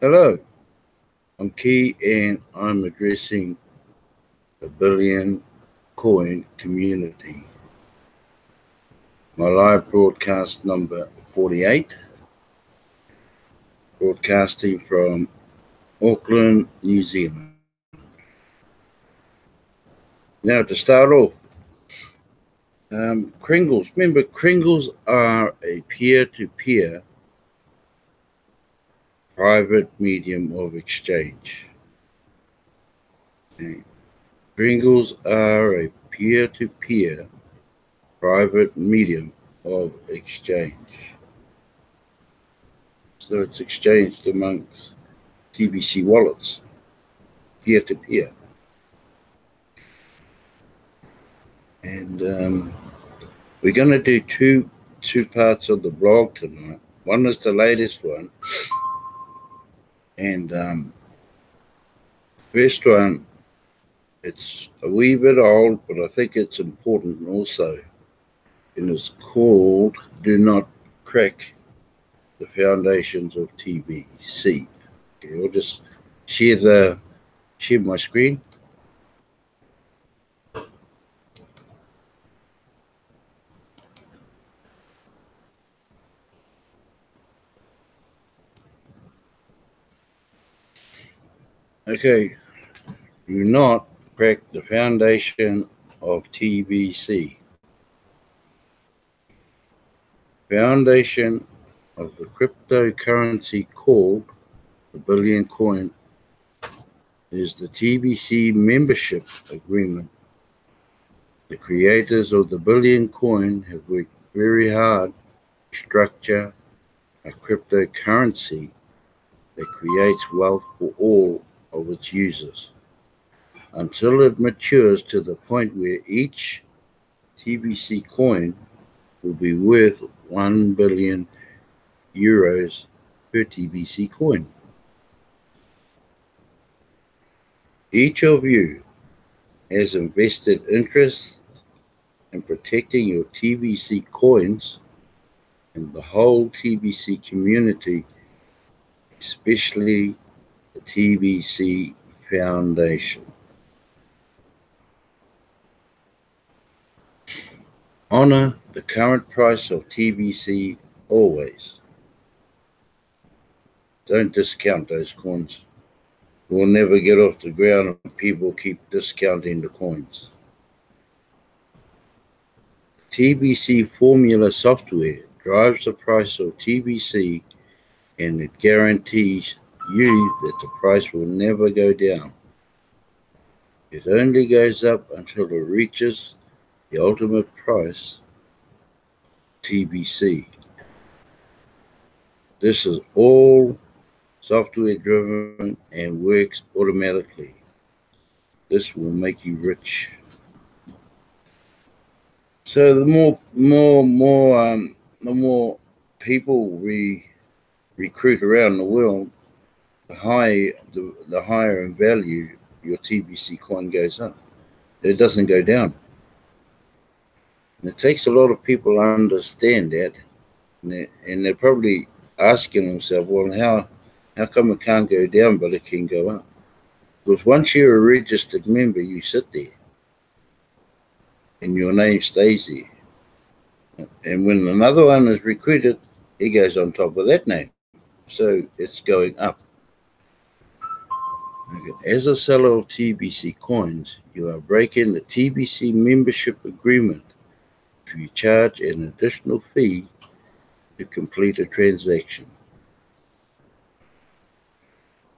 Hello, I'm Key and I'm addressing the Billion Coin community. My live broadcast number 48, broadcasting from Auckland, New Zealand. Now to start off, Kringles. Remember, Kringles are a peer-to-peer private medium of exchange. Okay. Kringles are a peer-to-peer private medium of exchange. So it's exchanged amongst TBC wallets, peer-to-peer. And we're going to do two parts of the blog tonight. One is the latest one, and first one, it's a wee bit old, but I think it's important also. And it's called "Do Not Crack the Foundations of TBC." Okay, I'll just share my screen. Okay, do not crack the foundation of TBC. Foundation of the cryptocurrency called the Billion Coin is the TBC membership agreement. The creators of the Billion Coin have worked very hard to structure a cryptocurrency that creates wealth for all of its users until it matures to the point where each TBC coin will be worth 1 billion euros per TBC coin. Each of you has invested interest in protecting your TBC coins and the whole TBC community, especially the TBC Foundation. Honor the current price of TBC always. Don't discount those coins. We'll never get off the ground if people keep discounting the coins. TBC formula software drives the price of TBC, and it guarantees you that the price will never go down. It only goes up until it reaches the ultimate price, TBC. This is all software driven and works automatically. This will make you rich. So the more people we recruit around the world, the higher in value your TBC coin goes up. It doesn't go down. And it takes a lot of people to understand that, and they're probably asking themselves, well, how come it can't go down but it can go up? Because once you're a registered member, you sit there, and your name stays there. And when another one is recruited, it goes on top of that name. So it's going up. As a seller of TBC coins, you are breaking the TBC membership agreement if you charge an additional fee to complete a transaction.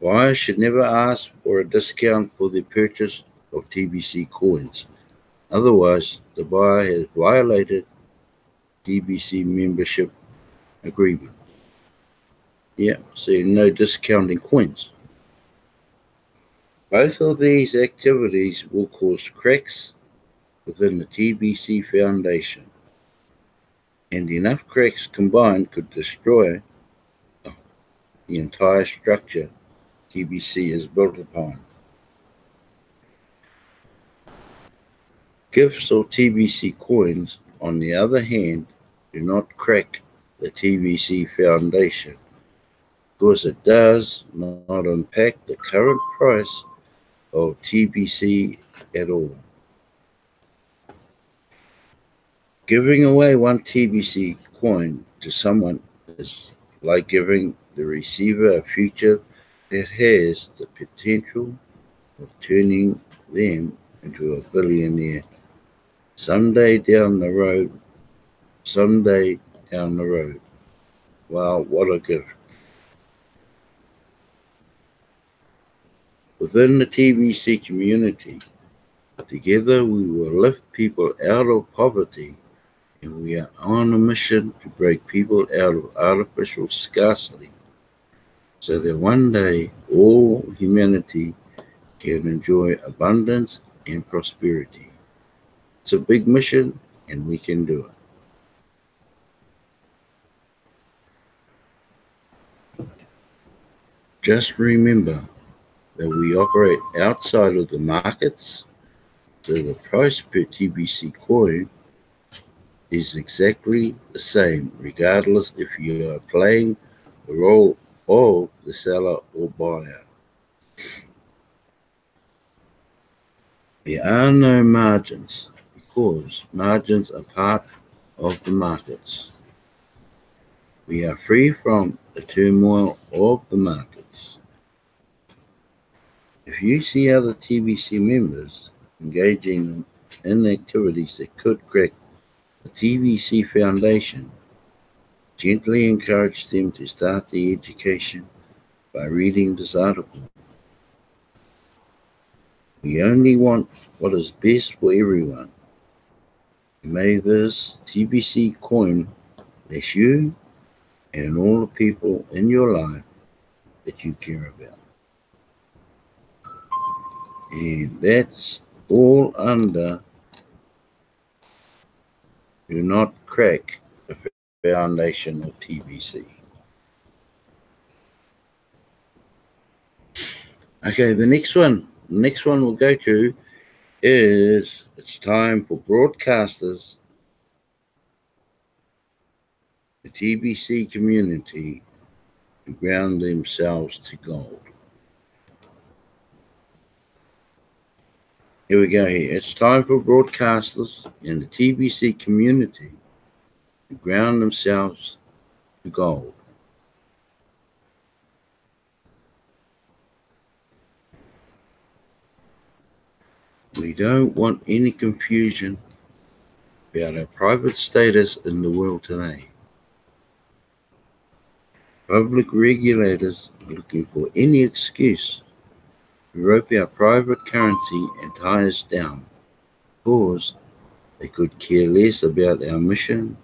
Buyers should never ask for a discount for the purchase of TBC coins. Otherwise, the buyer has violated TBC membership agreement. Yeah, so no discounting coins. Both of these activities will cause cracks within the TBC Foundation, and enough cracks combined could destroy the entire structure TBC is built upon. Gifts of TBC coins, on the other hand, do not crack the TBC Foundation. because it does not impact the current price of TBC at all. Giving away one TBC coin to someone is like giving the receiver a future that has the potential of turning them into a billionaire someday down the road. Wow, what a gift. Within the TBC community, together we will lift people out of poverty, and we are on a mission to break people out of artificial scarcity so that one day all humanity can enjoy abundance and prosperity. It's a big mission, and we can do it. Just remember that we operate outside of the markets, so the price per TBC coin is exactly the same, regardless if you are playing the role of the seller or buyer. There are no margins because margins are part of the markets. We are free from the turmoil of the markets. If you see other TBC members engaging in activities that could crack the TBC Foundation, gently encourage them to start the education by reading this article. We only want what is best for everyone. May this TBC coin bless you and all the people in your life that you care about. And that's all under Do Not Crack the Foundation of TBC. Okay, the next one we'll go to is it's time for broadcasters, the TBC community, to ground themselves to gold. Here we go here. It's time for broadcasters in the TBC community to ground themselves to gold. We don't want any confusion about our private status in the world today. Public regulators are looking for any excuse to rope our private currency and tie us down, because they could care less about our mission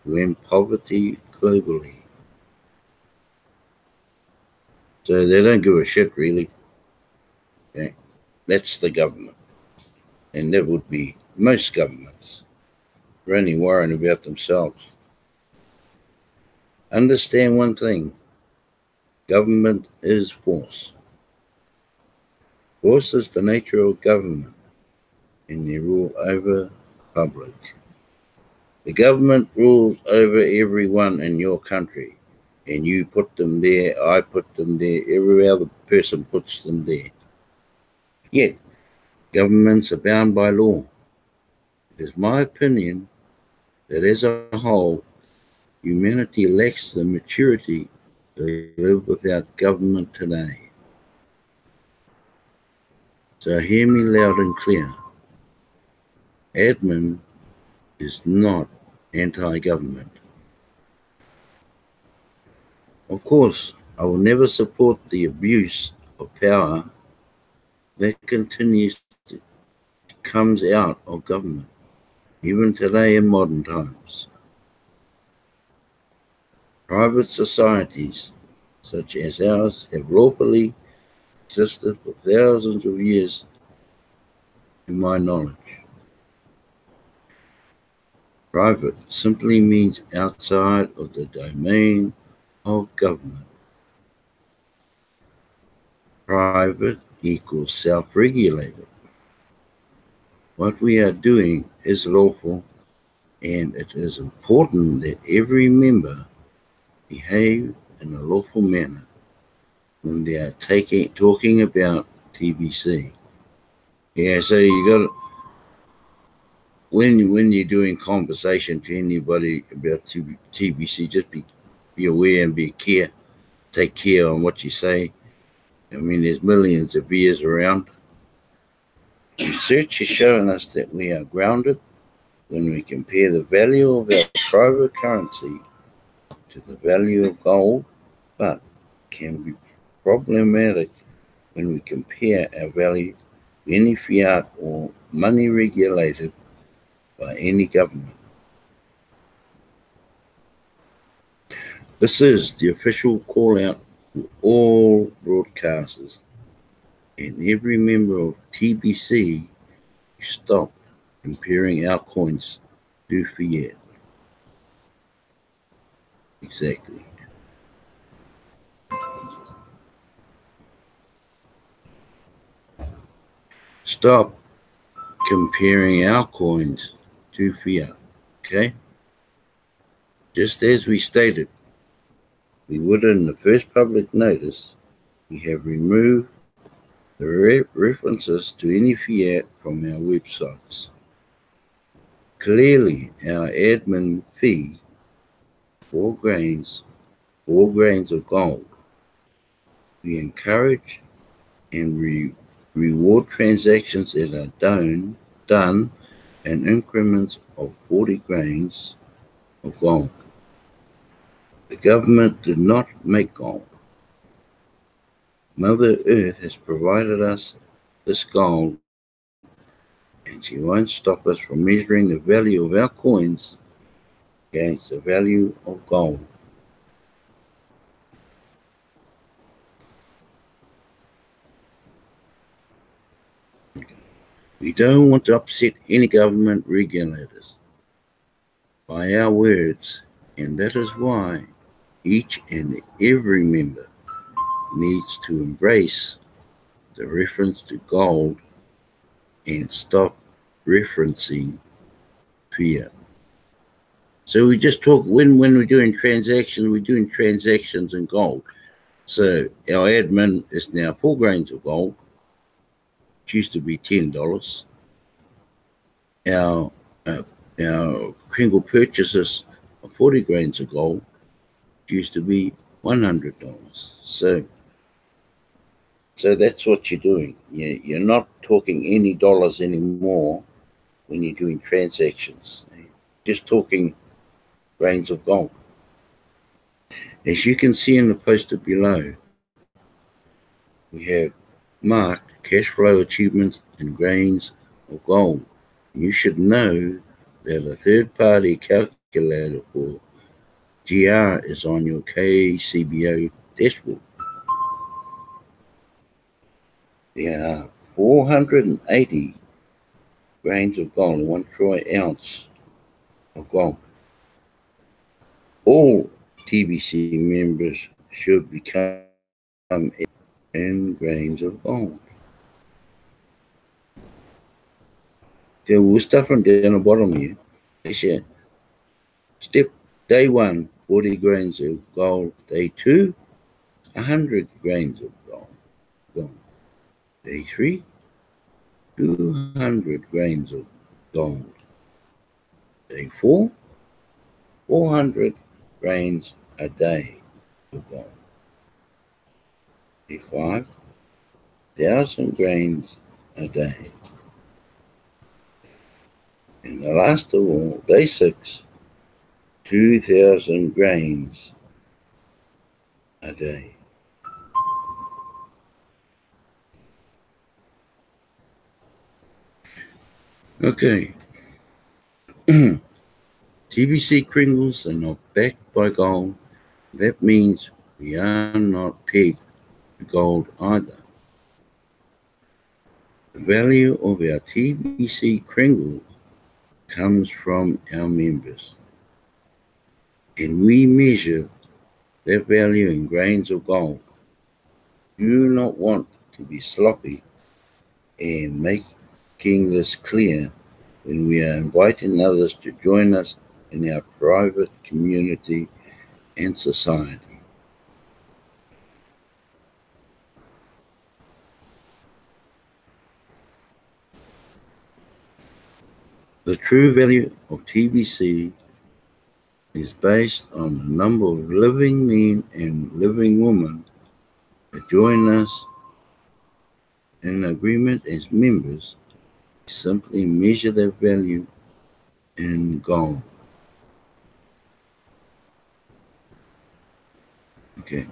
to end poverty globally. So they don't give a shit, really. Okay? That's the government. And that would be most governments. They're only worrying about themselves. Understand one thing. Government is force. Force is the nature of government, and they rule over the public. The government rules over everyone in your country, and you put them there, I put them there, every other person puts them there. Yet, governments are bound by law. It is my opinion that as a whole, humanity lacks the maturity to live without government today. So hear me loud and clear. Admin is not anti-government. Of course, I will never support the abuse of power that comes out of government, even today in modern times. Private societies, such as ours, have lawfully existed for thousands of years, to my knowledge. Private simply means outside of the domain of government. Private equals self-regulated. What we are doing is lawful, and it is important that every member behave in a lawful manner. when they are talking about TBC. Yeah, so you got when you're doing conversation to anybody about TBC, just be aware and take care on what you say. I mean, there's millions of beers around. Research is showing us that we are grounded when we compare the value of our private currency to the value of gold, but can be problematic when we compare our value to any fiat or money regulated by any government. This is the official call out to all broadcasters and every member of TBC to stop comparing our coins to fiat. Exactly. Stop comparing our coins to fiat. Okay? Just as we stated, we would in the first public notice, we have removed the references to any fiat from our websites. Clearly, our admin fee, 4 grains of gold. We encourage and reward transactions that are done in increments of 40 grains of gold. The government did not make gold. Mother Earth has provided us this gold, and she won't stop us from measuring the value of our coins against the value of gold. We don't want to upset any government regulators by our words, and that is why each and every member needs to embrace the reference to gold and stop referencing fiat. So we just talk when we're doing transactions in gold. So our admin is now 4 grains of gold. It used to be $10. Our Kringle purchases of 40 grains of gold used to be $100. So that's what you're doing. You're not talking any dollars anymore when you're doing transactions. You're just talking grains of gold. As you can see in the poster below, we have marked cash flow achievements in grains of gold. You should know that a third-party calculator for GR is on your KCBO dashboard. There are 480 grains of gold in 1 troy ounce of gold. All TBC members should become in grains of gold. Okay, we'll start from down the bottom here. Step day 1, 40 grains of gold. Day 2, 100 grains of gold. Day 3, 200 grains of gold. Day 4, 400 grains a day of gold. Day 5, 1,000 grains a day. And the last of all, day 6, 2,000 grains a day. Okay. TBC Kringles are not backed by gold. That means we are not pegged to gold either. The value of our TBC Kringles comes from our members, and we measure their value in grains of gold. We do not want to be sloppy and making this clear when we are inviting others to join us in our private community and society. The true value of TBC is based on the number of living men and living women that join us in agreement as members. Simply measure their value in gold. Okay,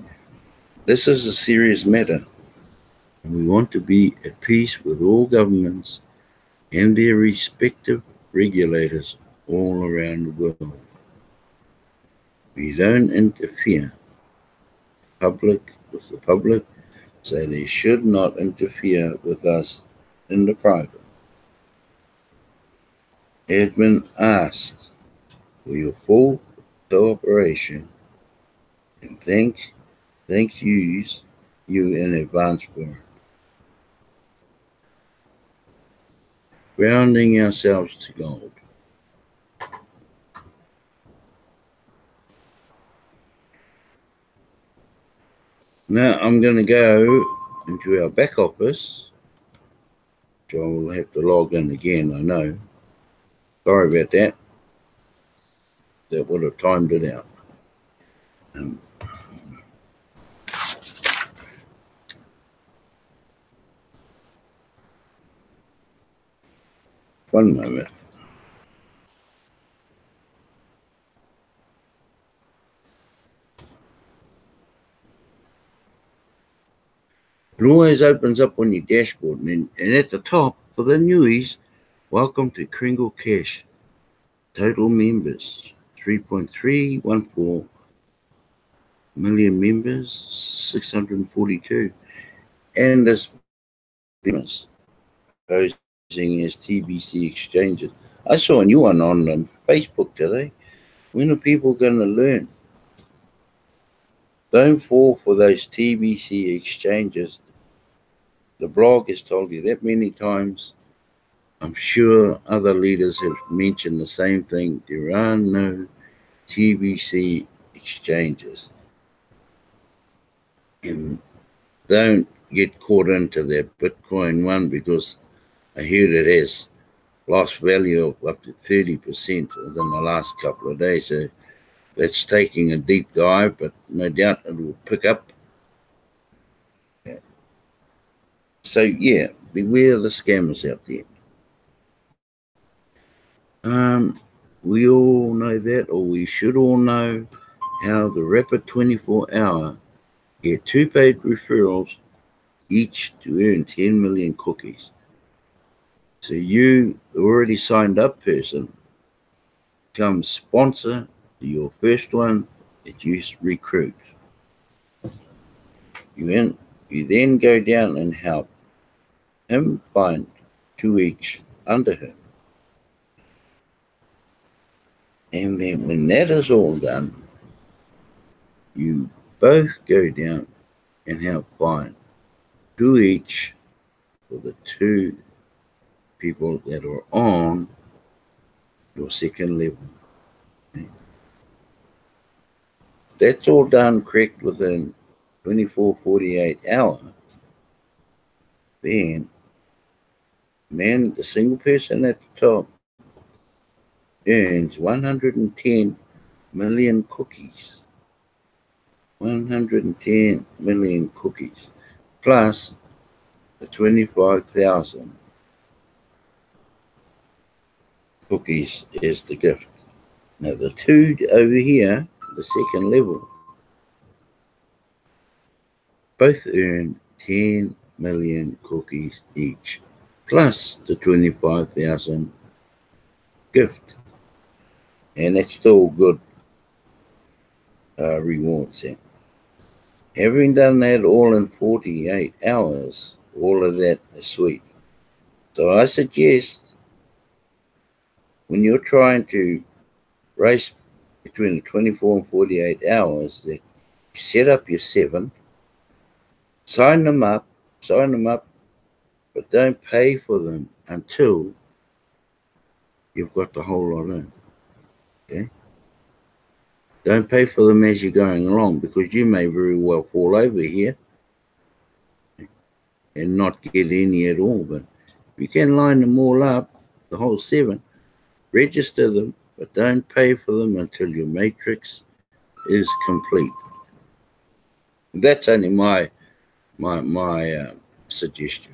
this is a serious matter, and we want to be at peace with all governments and their respective regulators all around the world. We don't interfere with the public, so they should not interfere with us in the private. Edmund asks for your full cooperation and thanks you in advance for it. Grounding ourselves to gold. Now I'm going to go into our back office, which I will have to log in again, I know. Sorry about that. That would have timed it out. One moment. It always opens up on your dashboard, and at the top, for the newies, welcome to Kringle Cash. Total members, 3.314 million members, 642. And this business posing as TBC exchanges. I saw a new one on Facebook today. When are people going to learn? Don't fall for those TBC exchanges. The blog has told you that many times. I'm sure other leaders have mentioned the same thing. There are no TBC exchanges. And don't get caught into that Bitcoin one, because I heard it has lost value of up to 30% within the last couple of days. So that's taking a deep dive, but no doubt it will pick up. Yeah. So yeah, beware of the scammers out there. We all know that, or we should all know, how the Rapid 24-hour get 2 paid referrals each to earn 10 million cookies. So you, the already signed up person, become sponsor to your first one that you recruit. You then go down and help him find 2 each under him. And then when that is all done, you both go down and help find 2 each for the 2 people that are on your second level. Okay. That's all done correct within 24-48 hours. Then, the single person at the top earns 110 million cookies. 110 million cookies, plus the 25,000 cookies is the gift. Now the 2 over here, the second level, both earn 10 million cookies each, plus the 25,000 gift. And that's still good rewards then. Having done that all in 48 hours, all of that is sweet. So I suggest, when you're trying to race between the 24 and 48 hours, that you set up your 7, sign them up, but don't pay for them until you've got the whole lot in. Okay? Don't pay for them as you're going along, because you may very well fall over here and not get any at all. But if you can line them all up, the whole 7, Register them, but don't pay for them until your matrix is complete. That's only my suggestion.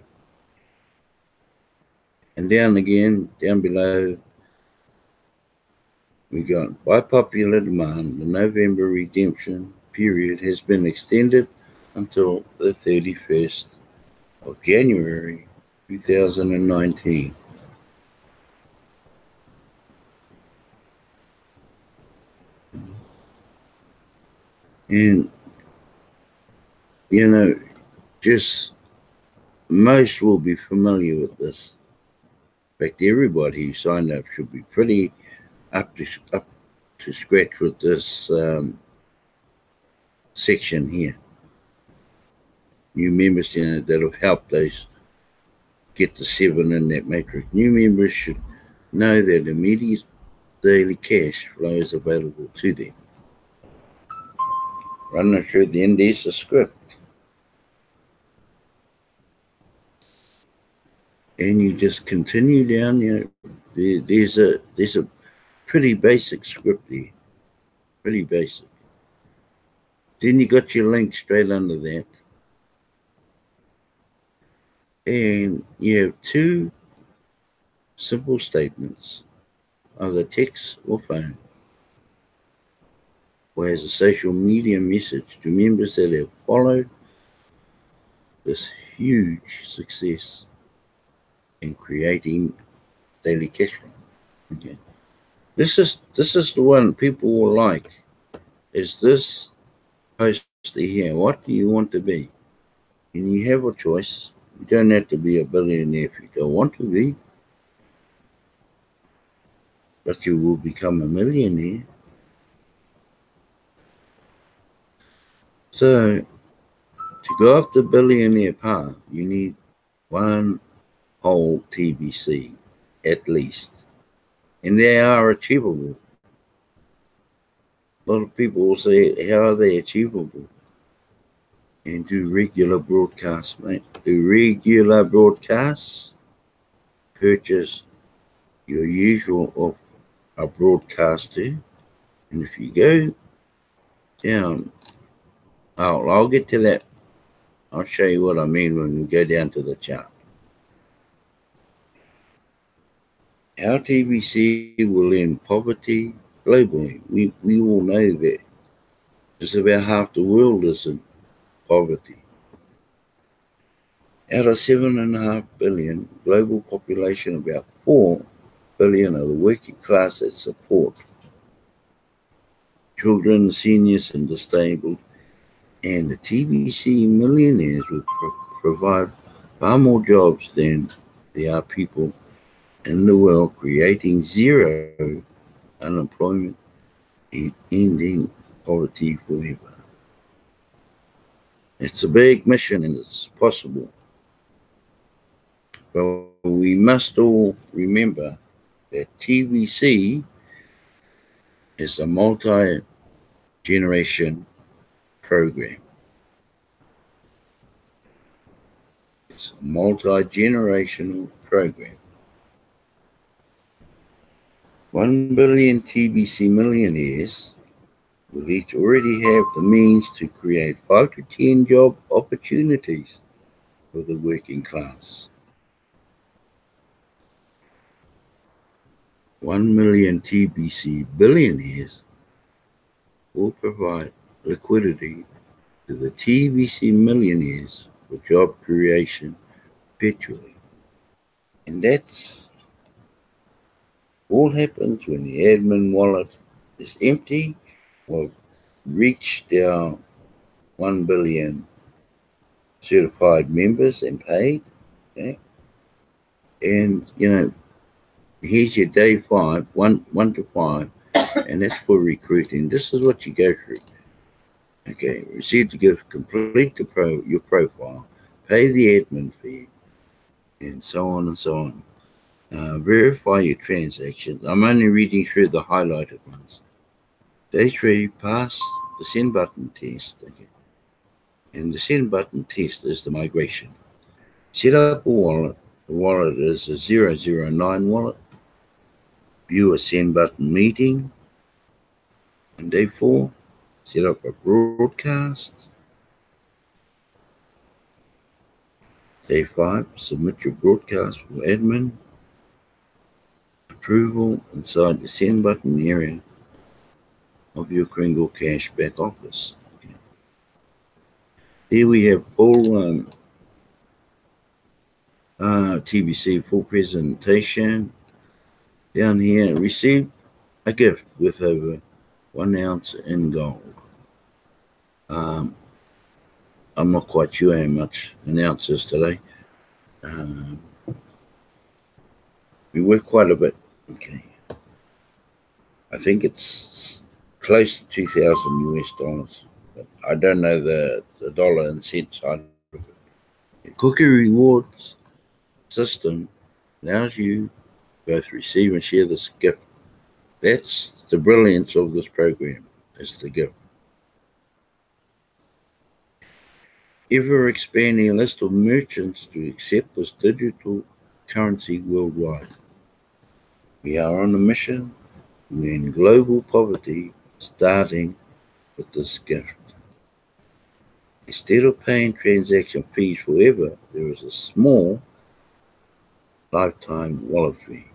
And down below, we got, by popular demand, the November redemption period has been extended until the 31st of January 2019. And, just most will be familiar with this. In fact, everybody who signed up should be pretty up to scratch with this section here. New members, that have helped those get the 7 in that matrix. New members should know that immediate daily cash flow is available to them. Running through the end, there's the script. And you just continue down, there's a pretty basic script there. Pretty basic. Then you got your link straight under that. And you have 2 simple statements, either text or phone, or as a social media message to members that have followed this huge success in creating daily cash flow. Okay. This is the one people will like. Is this poster here? What do you want to be? And you have a choice. You don't have to be a billionaire if you don't want to be. But you will become a millionaire. So, to go up the billionaire path, you need 1 whole TBC, at least. And they are achievable. A lot of people will say, how are they achievable? And do regular broadcasts, mate. Do regular broadcasts. Purchase your usual of a broadcaster. And if you go down, I'll get to that. I'll show you what I mean when we go down to the chart. Our TBC will end poverty globally. We all know that. Just about half the world is in poverty. Out of 7.5 billion global population, about 4 billion are the working class that support children, seniors, and disabled. And the TBC millionaires will provide far more jobs than there are people in the world, creating zero unemployment and ending poverty forever. It's a big mission and it's possible. But we must all remember that TBC is a multi-generation program. It's a multi-generational program. 1 billion TBC millionaires will each already have the means to create 5 to 10 job opportunities for the working class. 1 million TBC billionaires will provide liquidity to the TBC millionaires for job creation perpetually. And that's all happens when the admin wallet is empty. We've reached our 1 billion certified members and paid. Okay? And, here's your day 5, 1 to 5, and that's for recruiting. This is what you go through. Okay, receive the gift, complete your profile, pay the admin fee, and so on and so on. Verify your transactions. I'm only reading through the highlighted ones. Day 3, pass the send button test. Okay. And the send button test is the migration. Set up a wallet. The wallet is a 009 wallet. view a send button meeting. And day 4, set up a broadcast. Day 5, submit your broadcast for admin approval inside the send button area of your Kringle Cash back office. Okay. Here we have full TBC full presentation. Down here, received a gift with over 1 ounce in gold. I'm not quite sure how much an ounce is today. We work quite a bit. Okay. I think it's close to 2,000 US dollars. But I don't know the dollar and cent side of it. The Cookie Rewards system allows you both receive and share this gift. That's the brilliance of this program, is the gift. Ever expanding list of merchants to accept this digital currency worldwide. We are on a mission to end global poverty, starting with this gift. Instead of paying transaction fees forever, there is a small lifetime wallet fee.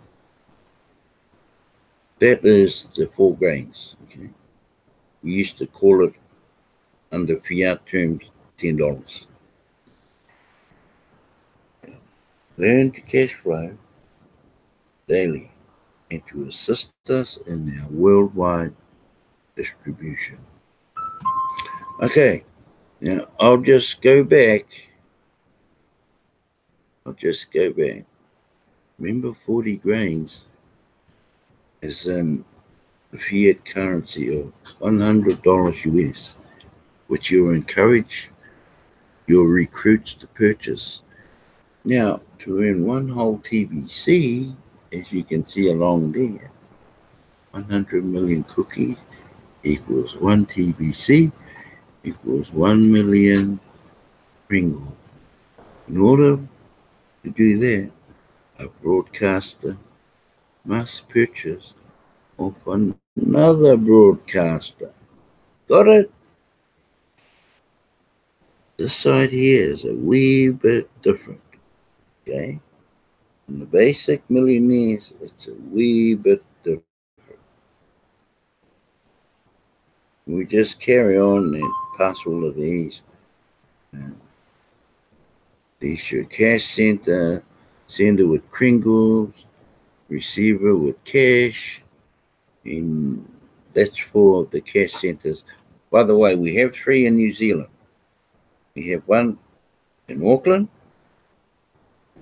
That is the 4 grains. Okay, we used to call it under fiat terms $10. Learn to cash flow daily and to assist us in our worldwide distribution. Okay, now I'll just go back. Remember 40 grains is in fiat currency of $100 US, which you'll encourage your recruits to purchase. Now, to earn 1 whole TBC, as you can see along there, 100 million cookies equals 1 TBC equals 1 million Kringle. In order to do that, a broadcaster must purchase of another broadcaster. Got it? This side here is a wee bit different. Okay? In the basic millionaires, it's a wee bit different. We just carry on and pass all of these. These your cash center, sender with Kringles, receiver with cash, and that's for the cash centers. By the way, we have 3 in New Zealand. We have 1 in Auckland,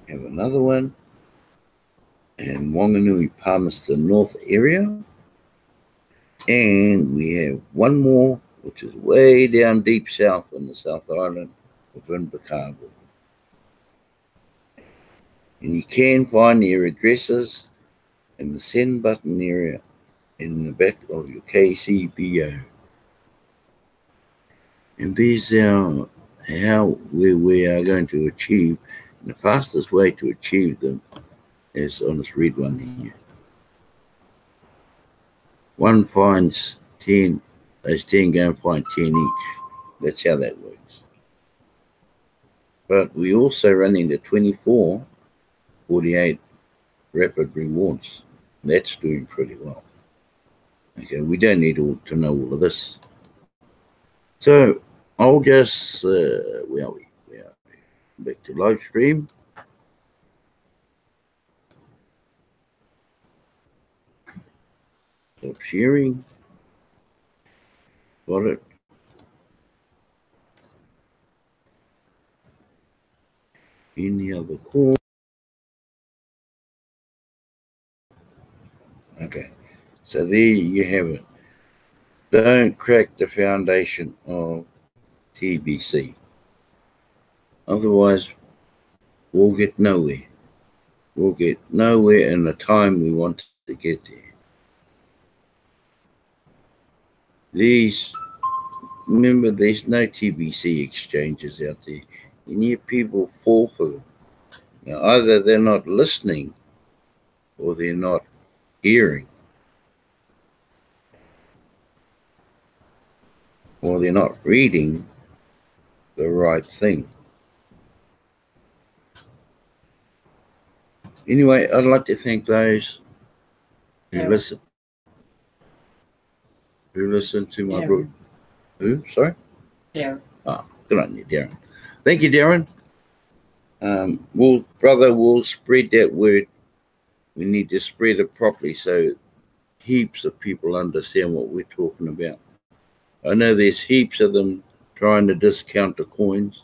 we have another one in Wanganui, Palmerston North area, and we have 1 more, which is way down deep south in the South Island of Invercargill. And you can find their addresses in the send button area in the back of your KCBO. And these are how we are going to achieve. And the fastest way to achieve them is on this red one here. 1 finds 10, those 10 go and find 10 each. That's how that works. But we also running the 24/48 rapid rewards. That's doing pretty well. Okay, we don't need to know all of this. So I'll just, where are we? Back to live stream. Stop sharing. Got it. Any other call? Okay, so there you have it. Don't crack the foundation of TBC. Otherwise, we'll get nowhere. We'll get nowhere in the time we want to get there. Remember, there's no TBC exchanges out there. You need people fall for them. Now, either they're not listening or they're not hearing, or they're not reading the right thing. Anyway, I'd like to thank those who listen. Who listened to my group? Who? Sorry? Darren. Oh, good on you, Darren. Thank you, Darren. We'll spread that word. We need to spread it properly so heaps of people understand what we're talking about. I know there's heaps of them trying to discount the coins.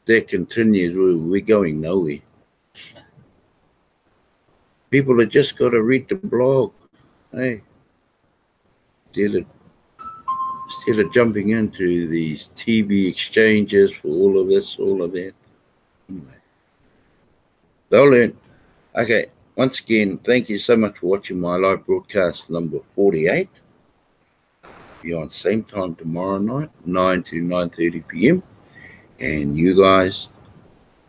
That continues. We're going nowhere. People have just got to read the blog. Hey, instead of jumping into these TV exchanges for all of this, all of that. Anyway, they'll learn. Okay, once again, thank you so much for watching my live broadcast number 48. Be on same time tomorrow night, 9 to 9:30 p.m. And you guys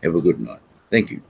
have a good night. Thank you.